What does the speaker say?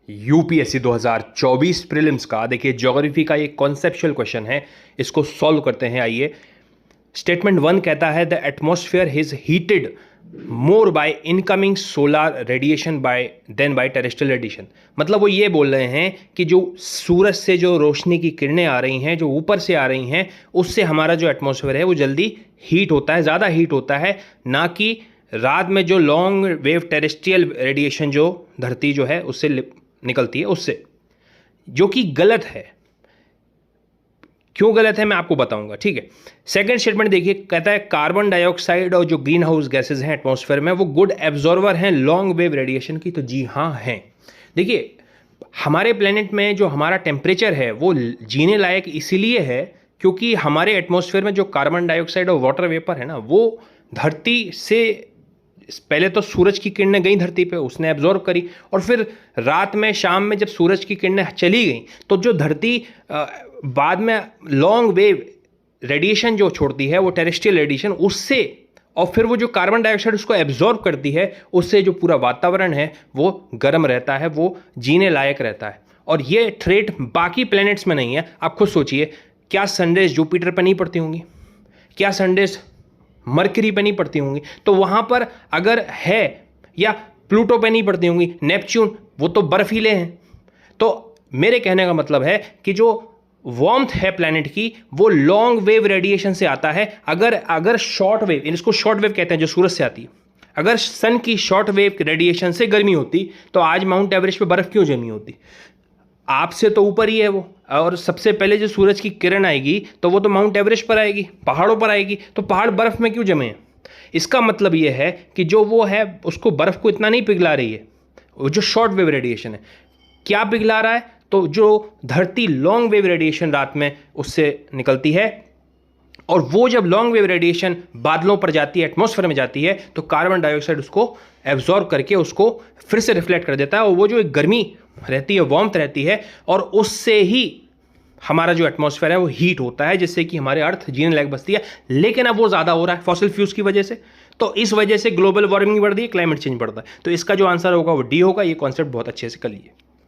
UPSC 2024 prelims का देखिए geography का एक कॉन्सेप्चुअल क्वेश्चन है, इसको सॉल्व करते हैं। आइए, स्टेटमेंट 1 कहता है the atmosphere is heated more by incoming solar radiation than by terrestrial radiation. मतलब वो ये बोल रहे हैं कि जो सूरज से जो रोशनी की किरणें आ रही हैं, जो ऊपर से आ रही हैं, उससे हमारा जो एटमॉस्फेयर है वो जल्दी हीट होता है, ज़्यादा हीट होता है, ना कि रात में जो लॉन्ग वेव टेरेस्ट्रियल रेडिएशन जो धरती जो है उससे निकलती है उससे, जो कि गलत है। क्यों गलत है मैं आपको बताऊंगा, ठीक है। सेकंड स्टेटमेंट देखिए, कहता है कार्बन डाइऑक्साइड और जो ग्रीन हाउस गैसेज हैं एटमॉस्फेयर में वो गुड एब्जॉर्वर हैं लॉन्ग वेव रेडिएशन की। तो जी हाँ हैं। देखिए, हमारे प्लेनेट में जो हमारा टेम्परेचर है वो जीने लायक इसीलिए है क्योंकि हमारे एटमॉस्फेयर में जो कार्बन डाइऑक्साइड और वाटर वेपर है ना, वो धरती से पहले तो सूरज की किरणें गई धरती पे, उसने एब्जॉर्ब करी, और फिर रात में शाम में जब सूरज की किरणें चली गई तो जो धरती बाद में लॉन्ग वेव रेडिएशन जो छोड़ती है वो टेरेस्ट्रियल रेडिएशन, उससे और फिर वो जो कार्बन डाइऑक्साइड उसको एब्जॉर्ब करती है, उससे जो पूरा वातावरण है वो गर्म रहता है, वो जीने लायक रहता है। और ये ट्रेट बाकी प्लैनेट्स में नहीं है। आप खुद सोचिए, क्या सनरेज जुपिटर पर नहीं पड़ती होंगी? क्या सनरेज मरकरी पे नहीं पड़ती होंगी? तो वहाँ पर अगर है, या प्लूटो पे नहीं पड़ती होंगी, नेपच्यून, वो तो बर्फीले हैं। तो मेरे कहने का मतलब है कि जो वार्मथ है प्लैनेट की वो लॉन्ग वेव रेडिएशन से आता है। अगर शॉर्ट वेव, इसको शॉर्ट वेव कहते हैं जो सूरज से आती है, अगर सन की शॉर्ट वेव रेडिएशन से गर्मी होती तो आज माउंट एवरेस्ट पे बर्फ क्यों जमी होती? आपसे तो ऊपर ही है वो, और सबसे पहले जो सूरज की किरण आएगी तो वो तो माउंट एवरेस्ट पर आएगी, पहाड़ों पर आएगी, तो पहाड़ बर्फ में क्यों जमे हैं? इसका मतलब ये है कि जो वो है उसको बर्फ को इतना नहीं पिघला रही है, वो जो शॉर्ट वेव रेडिएशन है। क्या पिघला रहा है? तो जो धरती लॉन्ग वेव रेडिएशन रात में उससे निकलती है, और वो जब लॉन्ग वेव रेडिएशन बादलों पर जाती है, एटमॉस्फेयर में जाती है, तो कार्बन डाइऑक्साइड उसको एब्जॉर्ब करके उसको फिर से रिफ्लेक्ट कर देता है, और वो जो एक गर्मी रहती है, वार्मथ रहती है, और उससे ही हमारा जो एटमॉस्फेयर है वो हीट होता है, जिससे कि हमारे अर्थ जीने लायक बचती है। लेकिन अब वो ज़्यादा हो रहा है फॉसिल फ्यूल्स की वजह से, तो इस वजह से ग्लोबल वार्मिंग बढ़ रही है, क्लाइमेट चेंज बढ़ता है। तो इसका जो आंसर होगा वो डी होगा। ये कॉन्सेप्ट बहुत अच्छे से कर लीजिए।